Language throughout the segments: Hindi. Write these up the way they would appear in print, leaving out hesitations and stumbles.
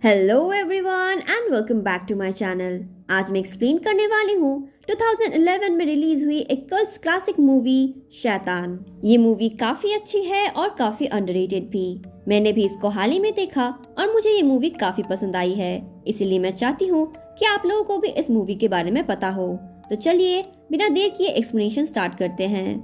Hello everyone and welcome back to my channel. आज मैं एक्सप्लेन करने वाली हूँ 2011 में रिलीज हुई एक कल्ट क्लासिक मूवी शैतान। ये मूवी काफी अच्छी है और काफी अंडररेटेड भी। मैंने भी इसको हाल ही में देखा और मुझे ये मूवी काफी पसंद आई है, इसीलिए मैं चाहती हूँ कि आप लोगों को भी इस मूवी के बारे में पता हो। तो चलिए बिना देर किए एक्सप्लेनेशन स्टार्ट करते हैं।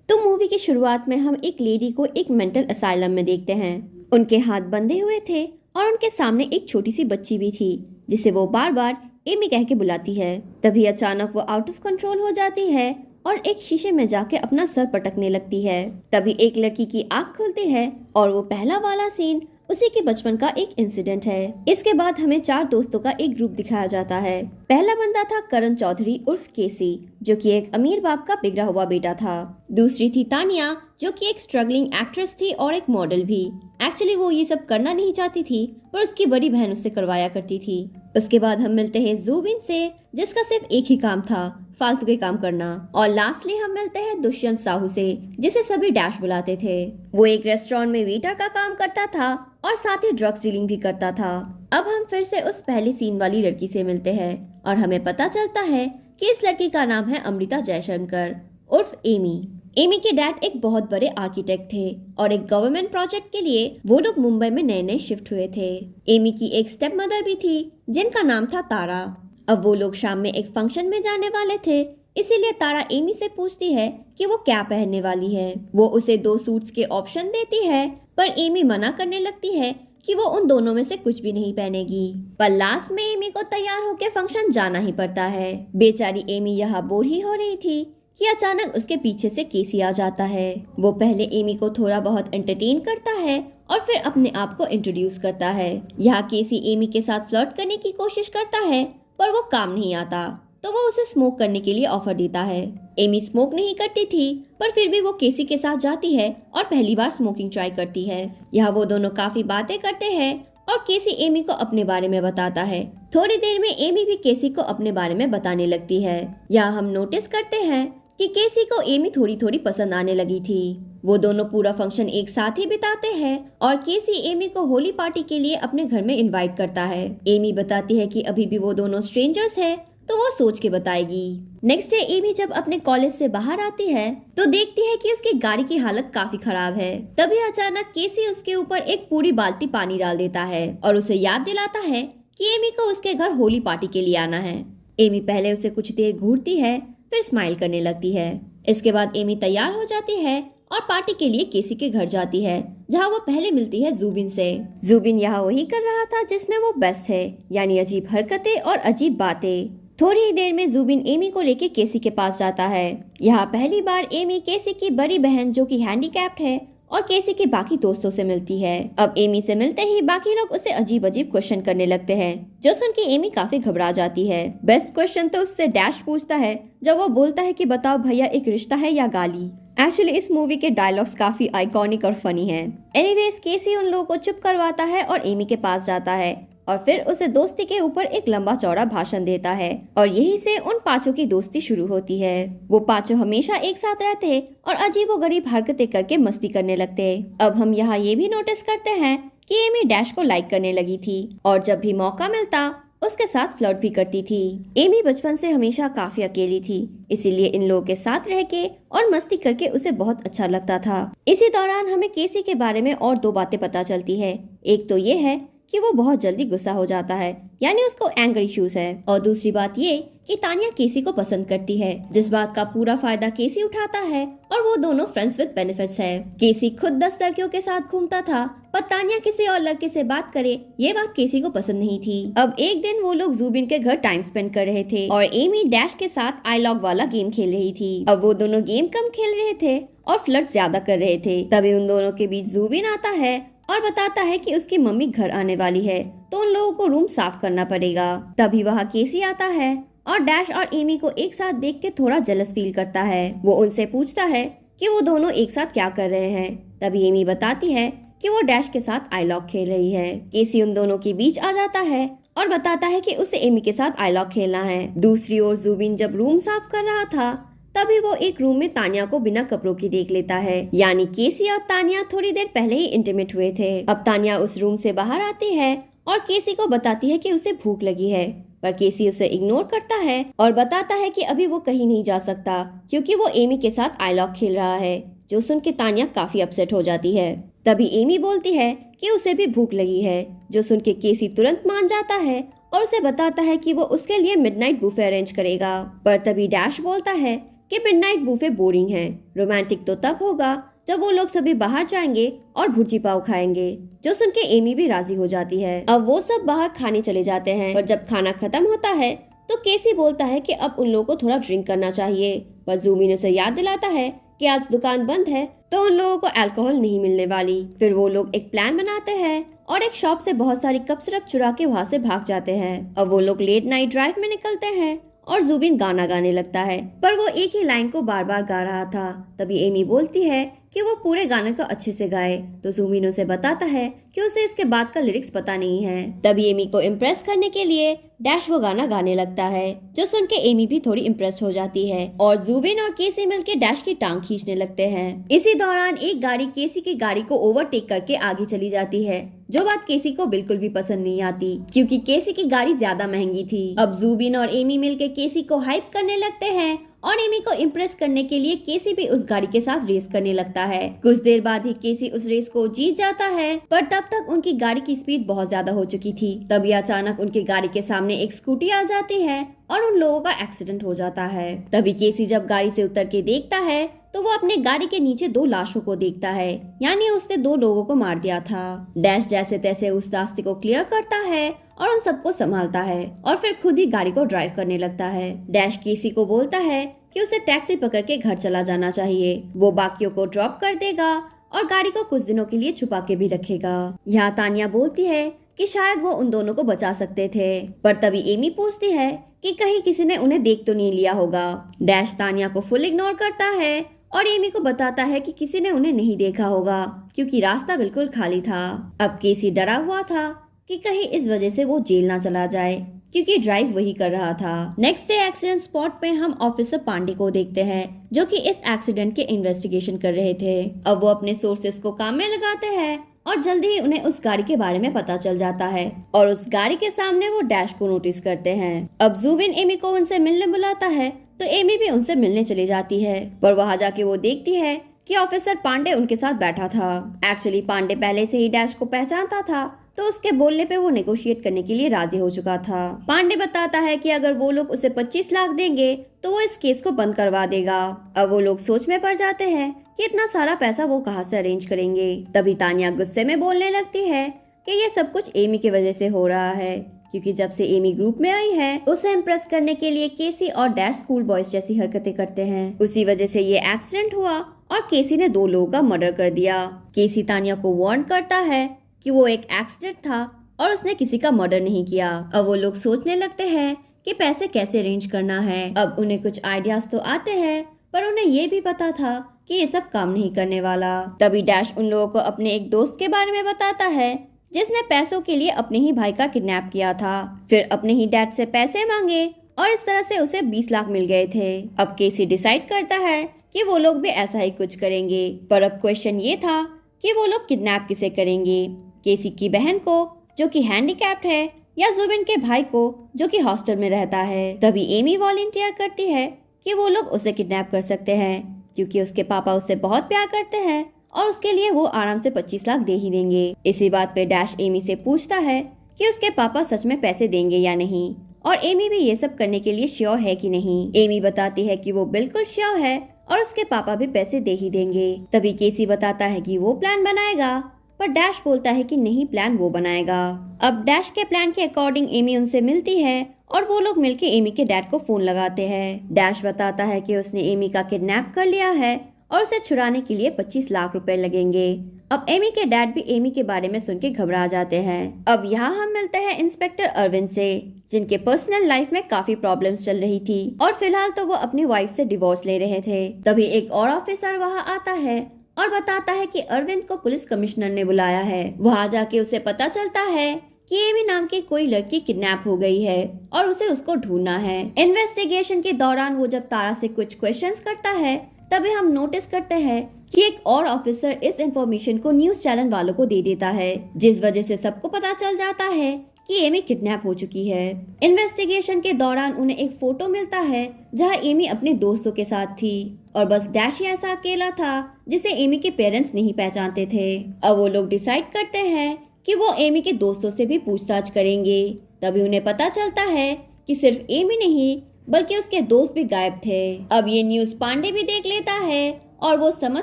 तो मूवी की शुरुआत में हम एक लेडी को एक मेंटल असाइलम में देखते हैं। उनके हाथ बंधे हुए थे और उनके सामने एक छोटी सी बच्ची भी थी जिसे वो बार बार एमी कह के बुलाती है। तभी अचानक वो आउट ऑफ कंट्रोल हो जाती है और एक शीशे में जाके अपना सर पटकने लगती है। तभी एक लड़की की आंख खुलती है और वो पहला वाला सीन उसी के बचपन का एक इंसिडेंट है। इसके बाद हमें 4 दोस्तों का एक ग्रुप दिखाया जाता है। पहला बंदा था करण चौधरी उर्फ केसी, जो कि एक अमीर बाप का बिगड़ा हुआ बेटा था। दूसरी थी तानिया, जो कि एक स्ट्रगलिंग एक्ट्रेस थी और एक मॉडल भी। एक्चुअली वो ये सब करना नहीं चाहती थी, पर उसकी बड़ी बहन उससे करवाया करती थी। उसके बाद हम मिलते हैं जूबिन से, जिसका सिर्फ एक ही काम था, फालतू के काम करना। और लास्टली हम मिलते हैं दुष्यंत साहू से, जिसे सभी डैश बुलाते थे। वो एक रेस्टोरेंट में वेटर का काम करता था और साथ ही ड्रग्स डीलिंग भी करता था। अब हम फिर से उस पहले सीन वाली लड़की से मिलते हैं और हमें पता चलता है कि इस लड़की का नाम है अमृता जयशंकर उर्फ एमी। एमी के डैड एक बहुत बड़े आर्किटेक्ट थे और एक गवर्नमेंट प्रोजेक्ट के लिए वो लोग मुंबई में नए नए शिफ्ट हुए थे। एमी की एक स्टेप मदर भी थी जिनका नाम था तारा। अब वो लोग शाम में एक फंक्शन में जाने वाले थे, इसीलिए तारा एमी से पूछती है कि वो क्या पहनने वाली है। वो उसे 2 सूट्स के ऑप्शन देती है, पर एमी मना करने लगती है कि वो उन दोनों में से कुछ भी नहीं पहनेगी। पर लास्ट में एमी को तैयार होकर फंक्शन जाना ही पड़ता है। बेचारी एमी यहाँ बोर ही हो रही थी कि अचानक उसके पीछे से केसी आ जाता है। वो पहले एमी को थोड़ा बहुत एंटरटेन करता है और फिर अपने आप को इंट्रोड्यूस करता है। यहाँ केसी एमी के साथ फ्लर्ट करने की कोशिश करता है, पर वो काम नहीं आता, तो वो उसे स्मोक करने के लिए ऑफर देता है। एमी स्मोक नहीं करती थी, पर फिर भी वो केसी के साथ जाती है और पहली बार स्मोकिंग ट्राई करती है। यहाँ वो दोनों काफी बातें करते हैं और केसी एमी को अपने बारे में बताता है। थोड़ी देर में एमी भी केसी को अपने बारे में बताने लगती है। यहाँ हम नोटिस करते हैं कि केसी को एमी थोड़ी थोड़ी पसंद आने लगी थी। वो दोनों पूरा फंक्शन एक साथ ही बिताते हैं और केसी एमी को होली पार्टी के लिए अपने घर में इनवाइट करता है। एमी बताती है कि अभी भी वो दोनों स्ट्रेंजर्स हैं, तो वो सोच के बताएगी। नेक्स्ट डे एमी जब अपने कॉलेज से बाहर आती है तो देखती है कि उसकी गाड़ी की हालत काफी खराब है। तभी अचानक केसी उसके ऊपर एक पूरी बाल्टी पानी डाल देता है और उसे याद दिलाता है कि एमी को उसके घर होली पार्टी के लिए आना है। एमी पहले उसे कुछ देर घूरती है, फिर स्माइल करने लगती है। इसके बाद एमी तैयार हो जाती है और पार्टी के लिए केसी के घर जाती है, जहाँ वो पहले मिलती है जूबिन से। जूबिन यहाँ वही कर रहा था जिसमें वो बेस्ट है, यानी अजीब हरकतें और अजीब बातें। थोड़ी ही देर में जूबिन एमी को लेके केसी के पास जाता है। यहाँ पहली बार एमी केसी की बड़ी बहन, जो कि हैंडीकैप्ड है, और केसी के बाकी दोस्तों से मिलती है। अब एमी से मिलते ही बाकी लोग उसे अजीब अजीब क्वेश्चन करने लगते हैं, जो सुन के एमी काफी घबरा जाती है। बेस्ट क्वेश्चन तो उससे डैश पूछता है, जब वो बोलता है कि बताओ भैया, एक रिश्ता है या गाली। एक्चुअली इस मूवी के डायलॉग्स काफी आइकॉनिक और फनी हैं। एनीवेज केसी उन लोगों को चुप करवाता है और एमी के पास जाता है और फिर उसे दोस्ती के ऊपर एक लंबा चौड़ा भाषण देता है और यहीं से उन 5 की दोस्ती शुरू होती है। वो 5 हमेशा एक साथ रहते और अजीबोगरीब हरकतें करके मस्ती करने लगते। अब हम यहाँ ये भी नोटिस करते हैं कि एमी डैश को लाइक करने लगी थी और जब भी मौका मिलता उसके साथ फ्लर्ट भी करती थी। एमी बचपन से हमेशा काफी अकेली थी, इसीलिए इन लोगों के साथ रह के और मस्ती करके उसे बहुत अच्छा लगता था। इसी दौरान हमें केसी के बारे में और 2 बातें पता चलती है। एक तो ये है कि वो बहुत जल्दी गुस्सा हो जाता है, यानी उसको एंगर इश्यूज है। और दूसरी बात ये कि तानिया केसी को पसंद करती है, जिस बात का पूरा फायदा केसी उठाता है और वो दोनों फ्रेंड्स विद बेनिफिट्स है। केसी खुद 10 लड़कियों के साथ घूमता था, पर तानिया किसी और लड़के से बात करे ये बात केसी को पसंद नहीं थी। अब एक दिन वो लोग जूबिन के घर टाइम स्पेंड कर रहे थे और एमी डैश के साथ आई लॉग वाला गेम खेल रही थी। अब वो दोनों गेम कम खेल रहे थे और फ्लर्ट ज्यादा कर रहे थे। तभी उन दोनों के बीच जूबिन आता है और बताता है कि उसकी मम्मी घर आने वाली है, तो उन लोगों को रूम साफ करना पड़ेगा। तभी वहाँ केसी आता है और डैश और एमी को एक साथ देख के थोड़ा जेलस फील करता है। वो उनसे पूछता है कि वो दोनों एक साथ क्या कर रहे हैं। तभी एमी बताती है कि वो डैश के साथ आई लॉक खेल रही है। केसी उन दोनों के बीच आ जाता है और बताता है कि उसे एमी के साथ आई लॉक खेलना है। दूसरी ओर जूबिन जब रूम साफ कर रहा था तभी वो एक रूम में तानिया को बिना कपड़ों की देख लेता है। यानी केसी और तानिया थोड़ी देर पहले ही इंटीमेट हुए थे। अब तानिया उस रूम से बाहर आती है और केसी को बताती है कि उसे भूख लगी है, पर केसी उसे इग्नोर करता है और बताता है कि अभी वो कहीं नहीं जा सकता क्योंकि वो एमी के साथ आईलॉक खेल रहा है, जो सुन के तानिया काफी अपसेट हो जाती है। तभी एमी बोलती है कि उसे भी भूख लगी है, जो सुन के केसी तुरंत मान जाता है और उसे बताता है कि वो उसके लिए मिडनाइट बुफे अरेंज करेगा। पर तभी डैश बोलता है कि मिडनाइट बुफे बोरिंग है, रोमांटिक तो तब होगा जब वो लोग सभी बाहर जाएंगे और भुर्जी पाव खाएंगे, जो सुन के एमी भी राजी हो जाती है। अब वो सब बाहर खाने चले जाते हैं, पर जब खाना खत्म होता है तो केसी बोलता है कि अब उन लोगों को थोड़ा ड्रिंक करना चाहिए, पर जूमिन उसे याद दिलाता है कि आज दुकान बंद है तो उन लोगों को अल्कोहल नहीं मिलने वाली। फिर वो लोग एक प्लान बनाते हैं और एक शॉप से बहुत सारी कप सिरप चुरा के वहाँ से भाग जाते हैं। अब वो लोग लेट नाइट ड्राइव में निकलते हैं और जुबिन गाना गाने लगता है, पर वो एक ही लाइन को बार बार गा रहा था। तभी एमी बोलती है कि वो पूरे गाने को अच्छे से गाए, तो जुबिन उसे बताता है कि उसे इसके बाद का लिरिक्स पता नहीं है। तभी एमी को इम्प्रेस करने के लिए डैश वो गाना गाने लगता है, जो सुन के एमी भी थोड़ी इम्प्रेस हो जाती है और जुबिन और केसी मिलके डैश की टांग खींचने लगते हैं। इसी दौरान एक गाड़ी केसी की गाड़ी को ओवरटेक करके आगे चली जाती है, जो बात केसी को बिल्कुल भी पसंद नहीं आती क्योंकि केसी की गाड़ी ज्यादा महंगी थी। अब जुबिन और एमी मिलके केसी को हाइप करने लगते हैं और एमी को इम्प्रेस करने के लिए केसी भी उस गाड़ी के साथ रेस करने लगता है। कुछ देर बाद ही केसी उस रेस को जीत जाता है, पर तब तक उनकी गाड़ी की स्पीड बहुत ज्यादा हो चुकी थी। तभी अचानक उनकी गाड़ी के सामने एक स्कूटी आ जाती है और उन लोगों का एक्सीडेंट हो जाता है। तभी केसी जब गाड़ी से उतर के देखता है तो वो अपने गाड़ी के नीचे 2 लाशों को देखता है, यानी उसने 2 लोगों को मार दिया था। डैश जैसे तैसे उस रास्ते को क्लियर करता है और उन सबको संभालता है और फिर खुद ही गाड़ी को ड्राइव करने लगता है। डैश केसी को बोलता है कि उसे टैक्सी पकड़ के घर चला जाना चाहिए, वो बाकियों को ड्रॉप कर देगा और गाड़ी को कुछ दिनों के लिए छुपा के भी रखेगा। यहाँ तानिया बोलती है कि शायद वो उन दोनों को बचा सकते थे, पर तभी एमी पूछती है कि कहीं किसी ने उन्हें देख तो नहीं लिया होगा। डैश तानिया को फुल इग्नोर करता है और एमी को बताता है कि किसी ने उन्हें नहीं देखा होगा क्योंकि रास्ता बिल्कुल खाली था। अब केसी डरा हुआ था कि कहीं इस वजह से वो जेल ना चला जाए क्योंकि ड्राइव वही कर रहा था। नेक्स्ट डे एक्सीडेंट स्पॉट पे हम ऑफिसर पांडे को देखते हैं, जो कि इस एक्सीडेंट के इन्वेस्टिगेशन कर रहे थे। अब वो अपने सोर्सेस को काम में लगाते हैं और जल्दी ही उन्हें उस गाड़ी के बारे में पता चल जाता है और उस गाड़ी के सामने वो डैश को नोटिस करते हैं। अब जुबिन एमी को उनसे मिलने बुलाता है तो एमी भी उनसे मिलने चली जाती है, पर वहाँ जाके वो देखती है कि ऑफिसर पांडे उनके साथ बैठा था। एक्चुअली पांडे पहले से ही डैश को पहचानता था, तो उसके बोलने पे वो नेगोशिएट करने के लिए राजी हो चुका था। पांडे बताता है कि अगर वो लोग उसे 25 लाख देंगे तो वो इस केस को बंद करवा देगा। अब वो लोग सोच में पड़ जाते हैं कि इतना सारा पैसा वो कहाँ से अरेंज करेंगे। तभी तानिया गुस्से में बोलने लगती है कि ये सब कुछ एमी की वजह से हो रहा है, क्योंकि जब से एमी ग्रुप में आई है उसे इम्प्रेस करने के लिए केसी और डैश स्कूल बॉयज जैसी हरकतें करते हैं। उसी वजह से ये एक्सीडेंट हुआ और केसी ने 2 लोगों का मर्डर कर दिया। केसी तानिया को वार्न करता है कि वो एक एक्सीडेंट था और उसने किसी का मर्डर नहीं किया। अब वो लोग सोचने लगते हैं कि पैसे कैसे अरेंज करना है। अब उन्हें कुछ आइडियाज तो आते हैं, पर उन्हें ये भी पता था कि ये सब काम नहीं करने वाला। तभी डैश उन लोगों को अपने एक दोस्त के बारे में बताता है जिसने पैसों के लिए अपने ही भाई का किडनैप किया था, फिर अपने ही डैड से पैसे मांगे और इस तरह से उसे 20 लाख मिल गए थे। अब केसी डिसाइड करता है कि वो लोग भी ऐसा ही कुछ करेंगे, पर अब क्वेश्चन ये था कि वो लोग किडनैप किसे करेंगे, केसी की बहन को जो कि हैंडीकैप्ड है या जुबिन के भाई को जो कि हॉस्टल में रहता है। तभी एमी वॉलंटियर करती है कि वो लोग उसे किडनैप कर सकते हैं क्योंकि उसके पापा उससे बहुत प्यार करते हैं और उसके लिए वो आराम से 25 लाख दे ही देंगे। इसी बात पे डैश एमी से पूछता है कि उसके पापा सच में पैसे देंगे या नहीं और एमी भी ये सब करने के लिए श्योर है कि नहीं। एमी बताती है कि वो बिल्कुल श्योर है और उसके पापा भी पैसे दे ही देंगे। तभी केसी बताता है कि वो प्लान बनाएगा, पर डैश बोलता है कि नहीं, प्लान वो बनाएगा। अब डैश के प्लान के अकॉर्डिंग एमी उनसे मिलती है और वो लोग मिलके एमी के डैड को फोन लगाते हैं। डैश बताता है कि उसने एमी का किडनैप कर लिया है और उसे छुड़ाने के लिए 25 लाख रुपए लगेंगे। अब एमी के डैड भी एमी के बारे में सुन के घबरा जाते हैं। अब यहाँ हम मिलते हैं इंस्पेक्टर अरविंद से, जिनके पर्सनल लाइफ में काफी प्रॉब्लम्स चल रही थी और फिलहाल तो वो अपनी वाइफ से डिवोर्स ले रहे थे। तभी एक और ऑफिसर वहाँ आता है और बताता है कि अरविंद को पुलिस कमिश्नर ने बुलाया है। वहाँ जाके उसे पता चलता है कि एमी नाम की कोई लड़की किडनैप हो गई है और उसे उसको ढूंढना है। इन्वेस्टिगेशन के दौरान वो जब तारा से कुछ क्वेश्चंस करता है तभी हम नोटिस करते हैं कि एक और ऑफिसर इस इंफॉर्मेशन को न्यूज चैनल वालों को दे देता है, जिस वजह से सबको पता चल जाता है कि एमी किडनैप हो चुकी है। इन्वेस्टिगेशन के दौरान उन्हें एक फोटो मिलता है जहां एमी अपने दोस्तों के साथ थी और बस डैश ही ऐसा अकेला था जिसे एमी के पेरेंट्स नहीं पहचानते थे। अब वो लोग डिसाइड करते हैं कि वो एमी के दोस्तों से भी पूछताछ करेंगे। तभी उन्हें पता चलता है कि सिर्फ एमी नहीं बल्कि उसके दोस्त भी गायब थे। अब ये न्यूज पांडे भी देख लेता है और वो समझ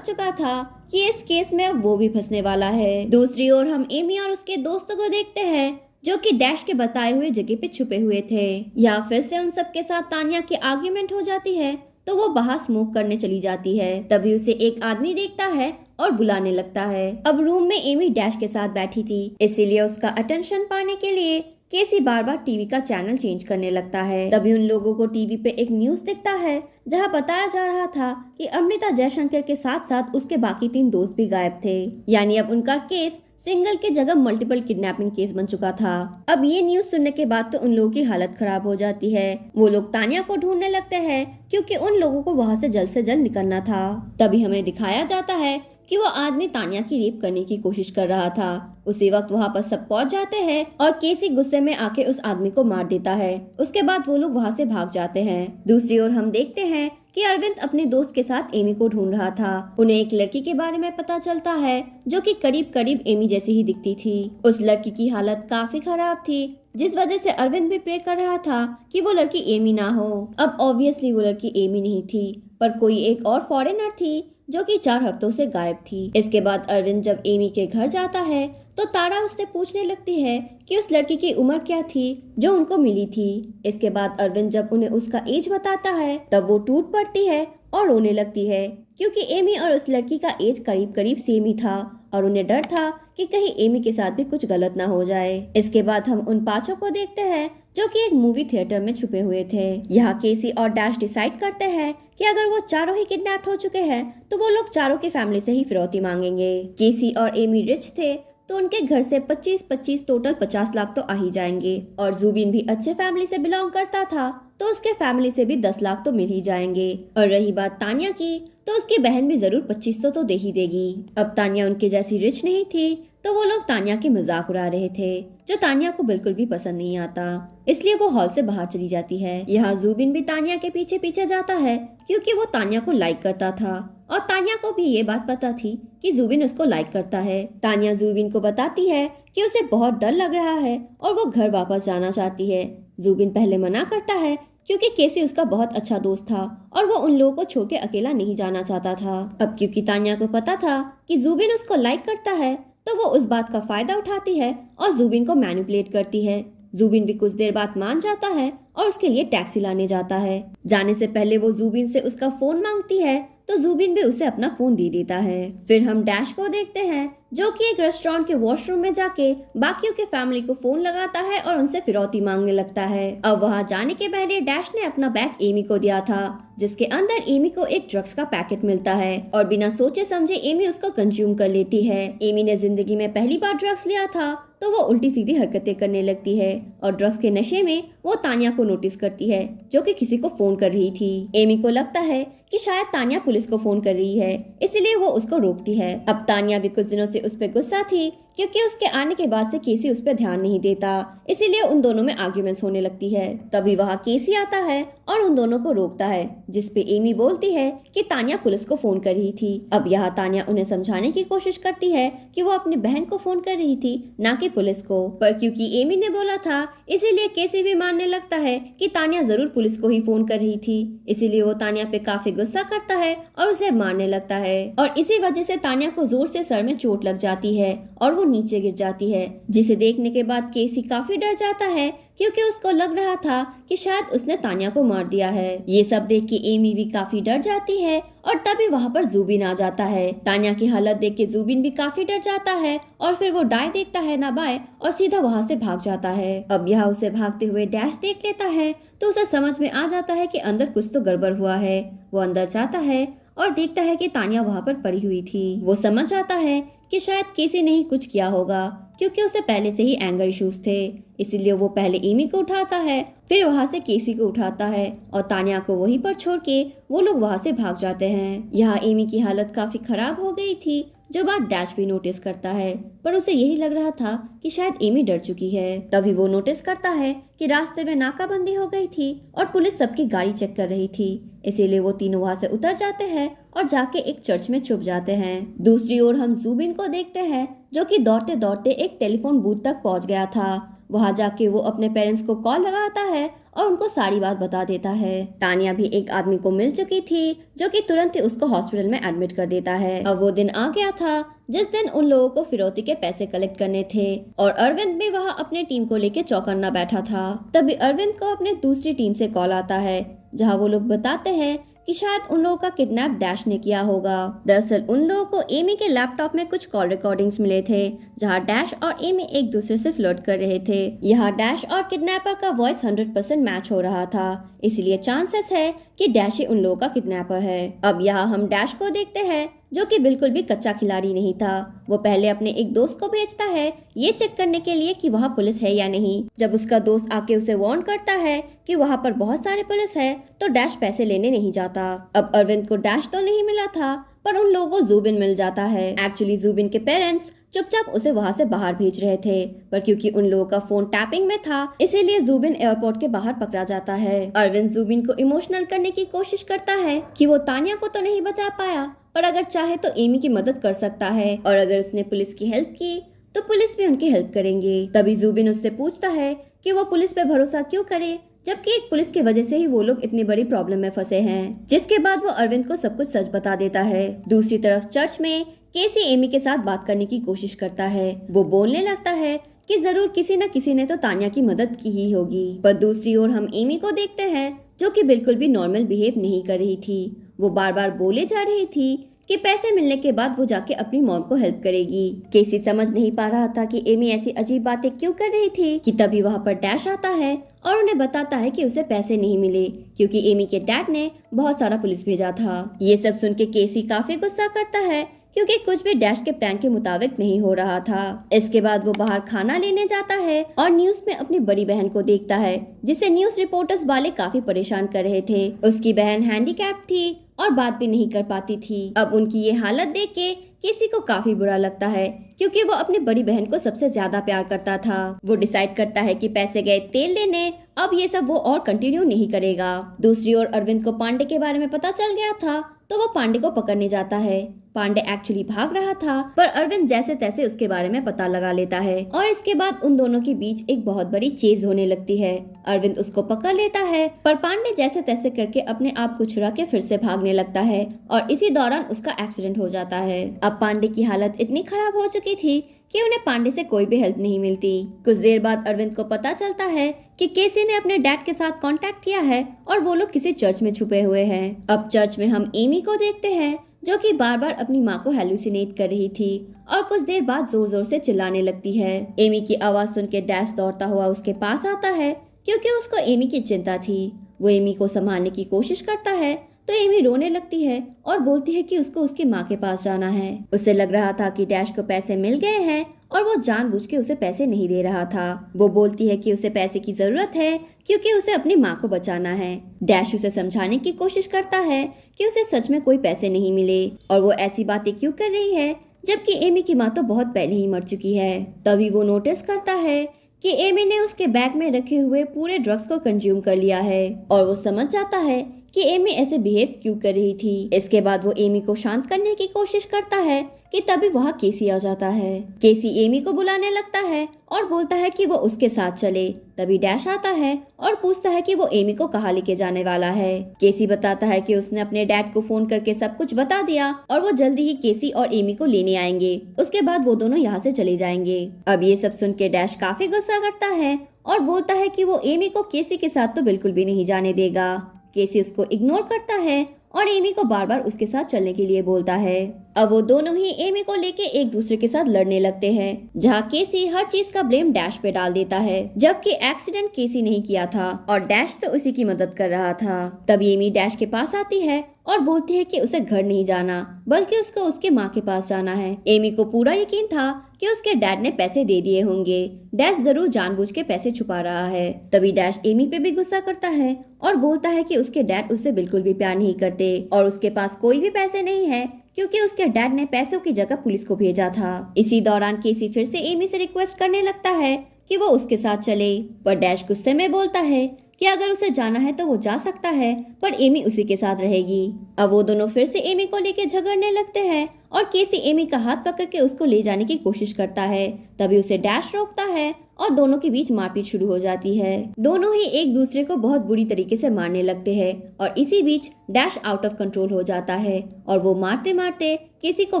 चुका था कि इस केस में अब वो भी फंसने वाला है। दूसरी ओर हम एमी और उसके दोस्तों को देखते हैं जो कि डैश के बताए हुए जगह पे छुपे हुए थे। यहाँ फिर से उन सबके साथ तानिया की आर्ग्यूमेंट हो जाती है तो वो बाहर स्मोक करने चली जाती है। तभी उसे एक आदमी देखता है और बुलाने लगता है। अब रूम में एमी डैश के साथ बैठी थी, इसीलिए उसका अटेंशन पाने के लिए केसी बार बार टीवी का चैनल चेंज करने लगता है। तभी उन लोगों को टीवी पे एक न्यूज दिखता है जहां बताया जा रहा था कि अमृता जयशंकर के साथ साथ उसके बाकी 3 दोस्त भी गायब थे। यानी अब उनका केस सिंगल की जगह मल्टीपल किडनैपिंग केस बन चुका था। अब ये न्यूज सुनने के बाद तो उन लोगों की हालत खराब हो जाती है। वो लोग तानिया को ढूंढने लगते हैं क्योंकि उन लोगों को वहाँ से जल्द निकलना था। तभी हमें दिखाया जाता है कि वो आदमी तानिया की रेप करने की कोशिश कर रहा था। उसी वक्त वहाँ पर सब पहुँच जाते हैं और केसी गुस्से में आके उस आदमी को मार देता है। उसके बाद वो लोग वहाँ से भाग जाते हैं। दूसरी ओर हम देखते हैं कि अरविंद अपने दोस्त के साथ एमी को ढूंढ रहा था। उन्हें एक लड़की के बारे में पता चलता है जो कि करीब करीब एमी जैसी ही दिखती थी। उस लड़की की हालत काफी खराब थी, जिस वजह से अरविंद भी प्रे कर रहा था कि वो लड़की एमी ना हो। अब ऑब्वियसली वो लड़की एमी नहीं थी, पर कोई एक और फॉरेनर थी जो कि 4 हफ्तों से गायब थी। इसके बाद अरविंद जब एमी के घर जाता है तो तारा उससे पूछने लगती है कि उस लड़की की उम्र क्या थी जो उनको मिली थी। इसके बाद अरविंद जब उन्हें उसका एज बताता है तब वो टूट पड़ती है और रोने लगती है क्योंकि एमी और उस लड़की का एज करीब करीब सेम ही था और उन्हें डर था कि कहीं एमी के साथ भी कुछ गलत ना हो जाए। इसके बाद हम उन 5 को देखते हैं जो कि एक मूवी थिएटर में छुपे हुए थे। यहाँ केसी और डैश डिसाइड करते हैं कि अगर वो चारों ही किडनैप हो चुके हैं तो वो लोग चारों की फैमिली से ही फिरौती मांगेंगे। केसी और एमी रिच थे तो उनके घर से 25-25 टोटल 50 लाख तो आ ही जाएंगे और जुबिन भी अच्छे फैमिली से बिलोंग करता था तो उसके फैमिली से भी 10 लाख तो मिल ही जाएंगे। और रही बात तानिया की तो उसकी बहन भी जरूर 2500 तो दे ही देगी। अब तानिया उनके जैसी रिच नहीं थी तो वो लोग तानिया की मजाक उड़ा रहे थे जो तानिया को बिल्कुल भी पसंद नहीं आता, इसलिए वो हॉल से बाहर चली जाती है। यहाँ जुबिन भी तानिया के पीछे पीछे जाता है क्योंकि वो तानिया को लाइक करता था और तानिया को भी ये बात पता थी कि जुबिन उसको लाइक करता है। तानिया जुबिन को बताती है कि उसे बहुत डर लग रहा है और वो घर वापस जाना चाहती है। जुबिन पहले मना करता है क्योंकि केसी उसका बहुत अच्छा दोस्त था और वो उन लोगों को छोड़ के अकेला नहीं जाना चाहता था। अब क्योंकि तानिया को पता था कि जुबिन उसको लाइक करता है तो वो उस बात का फायदा उठाती है और जुबिन को मैनिपुलेट करती है। जुबिन भी कुछ देर बाद मान जाता है और उसके लिए टैक्सी लाने जाता है। जाने से पहले वो जुबिन से उसका फोन मांगती है तो जुबिन भी उसे अपना फोन दे देता है। फिर हम डैश को देखते हैं जो कि एक रेस्टोरेंट के वॉशरूम में जाके बाकियों के फैमिली को फोन लगाता है और उनसे फिरौती मांगने लगता है। अब वहाँ जाने के पहले डैश ने अपना बैग एमी को दिया था जिसके अंदर एमी को एक ड्रग्स का पैकेट मिलता है और बिना सोचे समझे एमी उसको कंज्यूम कर लेती है। एमी ने जिंदगी में पहली बार ड्रग्स लिया था तो वो उल्टी सीधी हरकतें करने लगती है और ड्रग्स के नशे में वो तानिया को नोटिस करती है जो कि किसी को फोन कर रही थी। एमी को लगता है कि शायद तानिया पुलिस को फोन कर रही है, इसलिए वो उसको रोकती है। अब तानिया भी कुछ दिनों से उस पर गुस्सा थी क्योंकि उसके आने के बाद से केसी उस पर ध्यान नहीं देता, इसीलिए उन दोनों में आर्ग्यूमेंट्स होने लगती है। तभी वहाँ केसी आता है और उन दोनों को रोकता है, जिसपे एमी बोलती है कि तानिया पुलिस को फोन कर रही थी। अब यहाँ तानिया उन्हें समझाने की कोशिश करती है कि वो अपनी बहन को फोन कर रही थी, ना कि पुलिस को, पर क्योंकि एमी ने बोला था इसीलिए केसी भी मानने लगता है कि तानिया जरूर पुलिस को ही फोन कर रही थी। इसीलिए वो तानिया पे काफी गुस्सा करता है और उसे मारने लगता है और इसी वजह से तानिया को जोर से सर में चोट लग जाती है और वो नीचे गिर जाती है, जिसे देखने के बाद केसी काफी डर जाता है क्योंकि उसको लग रहा था कि शायद उसने तानिया को मार दिया है। ये सब देख के एमी भी काफी डर जाती है और तभी वहाँ पर जुबिन आ जाता है। तानिया की हालत देख के जुबिन भी काफी डर जाता है और फिर वो दाएं देखता है ना बाएं और सीधा वहाँ से भाग जाता है। अब यहाँ उसे भागते हुए डैश देख लेता है तो उसे समझ में आ जाता है कि अंदर कुछ तो गड़बड़ हुआ है। वो अंदर जाता है और देखता है कि तानिया वहाँ पर पड़ी हुई थी। वो समझ आता है कि शायद केसी ने ही कुछ किया होगा, क्योंकि उसे पहले से ही एंगर इश्यूज थे। इसीलिए वो पहले एमी को उठाता है, फिर वहाँ से केसी को उठाता है और तानिया को वहीं पर छोड़ के वो लोग वहाँ से भाग जाते हैं। यहाँ एमी की हालत काफी खराब हो गई थी, जो बात डैश भी नोटिस करता है, पर उसे यही लग रहा था कि शायद एमी डर चुकी है। तभी वो नोटिस करता है कि रास्ते में नाकाबंदी हो गई थी और पुलिस सबकी गाड़ी चेक कर रही थी। इसीलिए वो तीनों वहाँ से उतर जाते हैं और जाके एक चर्च में छुप जाते हैं। दूसरी ओर हम जूबिन को देखते हैं, जो कि दौड़ते दौड़ते एक टेलीफोन बूथ तक पहुंच गया था। वहां जाके वो अपने पेरेंट्स को कॉल लगाता है और उनको सारी बात बता देता है। तानिया भी एक आदमी को मिल चुकी थी, जो कि तुरंत ही उसको हॉस्पिटल में एडमिट कर देता है। अब वो दिन आ गया था जिस दिन उन लोगों को फिरौती के पैसे कलेक्ट करने थे और अरविंद भी वहाँ अपने टीम को लेके चौकन्ना बैठा था। तभी अरविंद को अपने दूसरी टीम से कॉल आता है, जहाँ वो लोग बताते हैं कि शायद उन लोगों का किडनैप डैश ने किया होगा। दरअसल उन लोगों को एमी के लैपटॉप में कुछ कॉल रिकॉर्डिंग्स मिले थे, जहां डैश और एमी एक दूसरे से फ्लर्ट कर रहे थे। यहाँ डैश और किडनैपर का वॉइस 100% मैच हो रहा था, इसलिए चांसेस है कि डैश ही उन लोगों का किडनैपर है। अब यहाँ हम डैश को देखते हैं, जो कि बिल्कुल भी कच्चा खिलाड़ी नहीं था। वो पहले अपने एक दोस्त को भेजता है ये चेक करने के लिए कि वहाँ पुलिस है या नहीं। जब उसका दोस्त आके उसे वार्न करता है कि वहाँ पर बहुत सारे पुलिस है, तो डैश पैसे लेने नहीं जाता। अब अरविंद को डैश तो नहीं मिला था, पर उन लोगों को जूबिन मिल जाता है। एक्चुअली जूबिन के पेरेंट्स चुपचाप उसे वहाँ से बाहर भेज रहे थे, पर क्योंकि उन लोगों का फोन टैपिंग में था, इसीलिए जूबिन एयरपोर्ट के बाहर पकड़ा जाता है। अरविंद जूबिन को इमोशनल करने की कोशिश करता है कि वो तानिया को तो नहीं बचा पाया, पर अगर चाहे तो एमी की मदद कर सकता है, और अगर उसने पुलिस की हेल्प की तो पुलिस भी उनकी हेल्प करेंगे। तभी जूबिन उससे पूछता है कि वो पुलिस पे भरोसा क्यों करे, जबकि एक पुलिस की वजह से ही वो लोग इतनी बड़ी प्रॉब्लम में फंसे हैं। जिसके बाद वो अरविंद को सब कुछ सच बता देता है। दूसरी तरफ चर्च में केसी एमी के साथ बात करने की कोशिश करता है। वो बोलने लगता है कि जरूर किसी न किसी ने तो तानिया की मदद की ही होगी। पर दूसरी ओर हम एमी को देखते हैं, जो कि बिल्कुल भी नॉर्मल बिहेव नहीं कर रही थी। वो बार बार बोले जा रही थी कि पैसे मिलने के बाद वो जाके अपनी मॉम को हेल्प करेगी। केसी समझ नहीं पा रहा था कि एमी ऐसी अजीब बातें क्यों कर रही थी कि तभी वहाँ पर डैश आता है और उन्हें बताता है कि उसे पैसे नहीं मिले, क्योंकि एमी के डैड ने बहुत सारा पुलिस भेजा था। ये सब सुन के केसी काफी गुस्सा करता है, क्योंकि कुछ भी डैश के प्लान के मुताबिक नहीं हो रहा था। इसके बाद वो बाहर खाना लेने जाता है और न्यूज में अपनी बड़ी बहन को देखता है, जिसे न्यूज रिपोर्टर्स वाले काफी परेशान कर रहे थे। उसकी बहन हैंडीकैप थी और बात भी नहीं कर पाती थी। अब उनकी ये हालत देख के केसी को काफी बुरा लगता है, क्योंकि वो अपनी बड़ी बहन को सबसे ज्यादा प्यार करता था। वो डिसाइड करता है कि पैसे गए तेल लेने, अब ये सब वो और कंटिन्यू नहीं करेगा। दूसरी ओर अरविंद को पांडे के बारे में पता चल गया था, तो वो पांडे को पकड़ने जाता है। पांडे एक्चुअली भाग रहा था, पर अरविंद जैसे तैसे उसके बारे में पता लगा लेता है और इसके बाद उन दोनों के बीच एक बहुत बड़ी चेज होने लगती है। अरविंद उसको पकड़ लेता है, पर पांडे जैसे तैसे करके अपने आप को छुड़ा के फिर से भागने लगता है और इसी दौरान उसका एक्सीडेंट हो जाता है। अब पांडे की हालत इतनी खराब हो चुकी थी कि उन्हें पांडे से कोई भी हेल्प नहीं मिलती। कुछ देर बाद अरविंद को पता चलता है कि केसी ने अपने डैड के साथ कांटेक्ट किया है और वो लोग किसी चर्च में छुपे हुए हैं। अब चर्च में हम एमी को देखते हैं, जो कि बार बार अपनी माँ को हेलुसिनेट कर रही थी और कुछ देर बाद जोर जोर से चिल्लाने लगती है। एमी की आवाज सुन के डैश दौड़ता हुआ उसके पास आता है, क्योंकि उसको एमी की चिंता थी। वो एमी को संभालने की कोशिश करता है, तो एमी रोने लगती है और बोलती है कि उसको उसकी माँ के पास जाना है। उसे लग रहा था कि डैश को पैसे मिल गए हैं और वो जानबूझ के उसे पैसे नहीं दे रहा था। वो बोलती है कि उसे पैसे की जरूरत है, क्योंकि उसे अपनी माँ को बचाना है। डैश उसे समझाने की कोशिश करता है कि उसे सच में कोई पैसे नहीं मिले और वो ऐसी बातें क्यों कर रही है, जबकि एमी की माँ तो बहुत पहले ही मर चुकी है। तभी वो नोटिस करता है कि एमी ने उसके बैग में रखे हुए पूरे ड्रग्स को कंज्यूम कर लिया है और वो समझ जाता है कि एमी ऐसे बिहेव क्यों कर रही थी। इसके बाद वो एमी को शांत करने की कोशिश करता है कि तभी वहाँ केसी आ जाता है। केसी एमी को बुलाने लगता है और बोलता है कि वो उसके साथ चले। तभी डैश आता है और पूछता है कि वो एमी को कहाँ लेके जाने वाला है। केसी बताता है कि उसने अपने डैड को फोन करके सब कुछ बता दिया और वो जल्दी ही केसी और एमी को लेने आएंगे। उसके बाद वो दोनों यहाँ से चले जाएंगे। अब ये सब सुन के डैश काफी गुस्सा करता है और बोलता है कि वो एमी को केसी के साथ तो बिल्कुल भी नहीं जाने देगा। केसी उसको इग्नोर करता है और एमी को बार बार उसके साथ चलने के लिए बोलता है। अब वो दोनों ही एमी को लेके एक दूसरे के साथ लड़ने लगते हैं, जहाँ केसी हर चीज का ब्लेम डैश पे डाल देता है, जबकि एक्सीडेंट केसी नहीं किया था और डैश तो उसी की मदद कर रहा था। तभी एमी डैश के पास आती है और बोलती है कि उसे घर नहीं जाना, बल्कि उसको उसके माँ के पास जाना है। एमी को पूरा यकीन था कि उसके डैड ने पैसे दे दिए होंगे, डैश जरूर जानबूझ के पैसे छुपा रहा है। तभी डैश एमी पे भी गुस्सा करता है और बोलता है कि उसके डैड उससे बिल्कुल भी प्यार नहीं करते और उसके पास कोई भी पैसे नहीं है, क्योंकि उसके डैड ने पैसों की जगह पुलिस को भेजा था। इसी दौरान केसी फिर से एमी से रिक्वेस्ट करने लगता है कि वो उसके साथ चले, पर डैश गुस्से में बोलता है कि अगर उसे जाना है तो वो जा सकता है, पर एमी उसी के साथ रहेगी। अब वो दोनों फिर से एमी को लेके झगड़ने लगते हैं और केसी एमी का हाथ पकड़ के उसको ले जाने की कोशिश करता है। तभी उसे डैश रोकता है और दोनों के बीच मारपीट शुरू हो जाती है। दोनों ही एक दूसरे को बहुत बुरी तरीके से मारने लगते हैं और इसी बीच डैश आउट ऑफ कंट्रोल हो जाता है और वो मारते मारते किसी को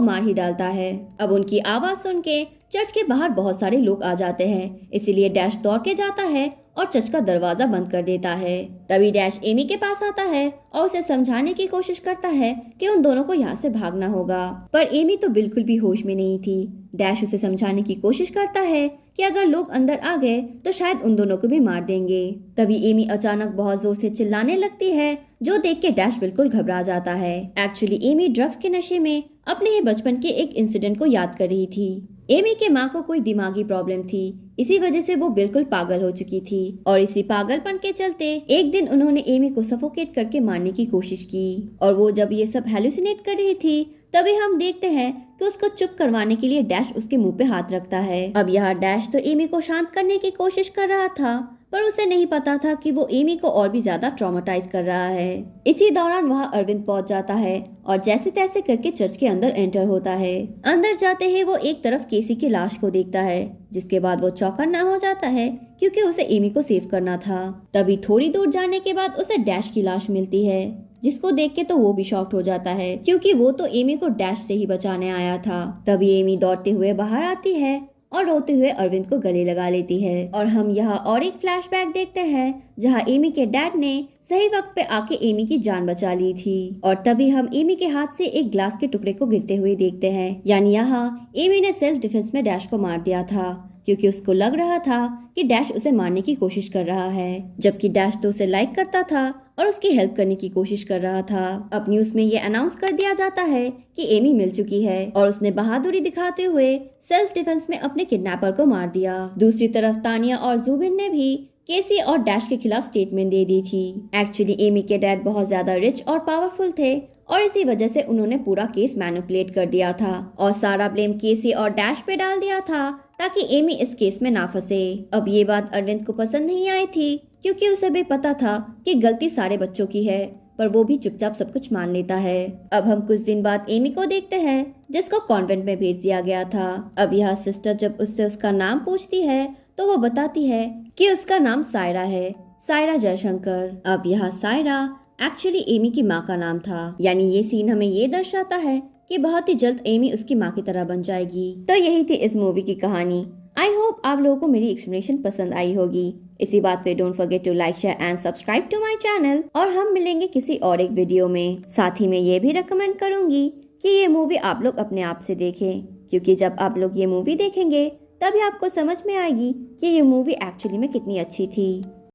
मार ही डालता है। अब उनकी आवाज सुन के चर्च के बाहर बहुत सारे लोग आ जाते हैं, इसीलिए डैश दौड़ के जाता है और चर्च का दरवाजा बंद कर देता है। तभी डैश एमी के पास आता है और उसे समझाने की कोशिश करता है कि उन दोनों को यहाँ से भागना होगा, पर एमी तो बिल्कुल भी होश में नहीं थी। डैश उसे समझाने की कोशिश करता है कि अगर लोग अंदर आ गए तो शायद उन दोनों को भी मार देंगे। तभी एमी अचानक बहुत जोर से चिल्लाने लगती है, जो देख के डैश बिल्कुल घबरा जाता है। एक्चुअली एमी ड्रग्स के नशे में अपने ही बचपन के एक इंसिडेंट को याद कर रही थी। एमी के माँ को कोई दिमागी प्रॉब्लम थी, इसी वजह से वो बिल्कुल पागल हो चुकी थी और इसी पागलपन के चलते एक दिन उन्होंने एमी को सफोकेट करके मारने की कोशिश की। और वो जब ये सब हेलुसिनेट कर रही थी तभी हम देखते हैं कि उसको चुप करवाने के लिए डैश उसके मुंह पे हाथ रखता है। अब यहाँ डैश तो एमी को शांत करने की कोशिश कर रहा था, पर उसे नहीं पता था कि वो एमी को और भी ज्यादा ट्रॉमेटाइज कर रहा है। इसी दौरान वहाँ अरविंद पहुंच जाता है और जैसे तैसे करके चर्च के अंदर एंटर होता है। अंदर जाते ही वो एक तरफ केसी की लाश को देखता है, जिसके बाद वो चौकन्ना हो जाता है क्योंकि उसे एमी को सेव करना था। तभी थोड़ी दूर जाने के बाद उसे डैश की लाश मिलती है, जिसको देख के तो वो भी शॉक्ड हो जाता है क्योंकि वो तो एमी को डैश से ही बचाने आया था। तभी एमी दौड़ते हुए बाहर आती है और रोते हुए अरविंद को गले लगा लेती है और हम यहाँ और एक फ्लैशबैक देखते हैं जहाँ एमी के डैड ने सही वक्त पे आके एमी की जान बचा ली थी। और तभी हम एमी के हाथ से एक ग्लास के टुकड़े को गिरते हुए देखते हैं, यानी यहाँ एमी ने सेल्फ डिफेंस में डैश को मार दिया था क्योंकि उसको लग रहा था कि डैश उसे मारने की कोशिश कर रहा है, जबकि डैश तो उसे लाइक करता था और उसकी हेल्प करने की कोशिश कर रहा था। अब न्यूज में ये अनाउंस कर दिया जाता है कि एमी मिल चुकी है और उसने बहादुरी दिखाते हुए सेल्फ डिफेंस में अपने किडनैपर को मार दिया। दूसरी तरफ तानिया और जुबिन ने भी केसी और डैश के खिलाफ स्टेटमेंट दे दी थी। एक्चुअली एमी के डैड बहुत ज्यादा रिच और पावरफुल थे और इसी वजह से उन्होंने पूरा केस मैनिपुलेट कर दिया था और सारा ब्लेम केसी और डैश पे डाल दिया था ताकि एमी इस केस में ना फंसे। अब ये बात अरविंद को पसंद नहीं आई थी क्योंकि उसे भी पता था कि गलती सारे बच्चों की है, पर वो भी चुपचाप सब कुछ मान लेता है। अब हम कुछ दिन बाद एमी को देखते हैं जिसको कॉन्वेंट में भेज दिया गया था। अब यह सिस्टर जब उससे उसका नाम पूछती है तो वो बताती है कि उसका नाम सायरा है, सायरा जयशंकर। अब यह सायरा एक्चुअली एमी की माँ का नाम था, यानी ये सीन हमें ये दर्शाता है कि बहुत ही जल्द एमी उसकी माँ की तरह बन जाएगी। तो यही थी इस मूवी की कहानी। आई होप आप लोगों को मेरी एक्सप्लेनेशन पसंद आई होगी। इसी बात पे don't forget to like share and subscribe to my channel और हम मिलेंगे किसी और एक वीडियो में। साथ ही मैं ये भी रिकमेंड करूंगी कि ये मूवी आप लोग अपने आप से देखें, क्योंकि जब आप लोग ये मूवी देखेंगे तभी आपको समझ में आएगी कि ये मूवी एक्चुअली में कितनी अच्छी थी।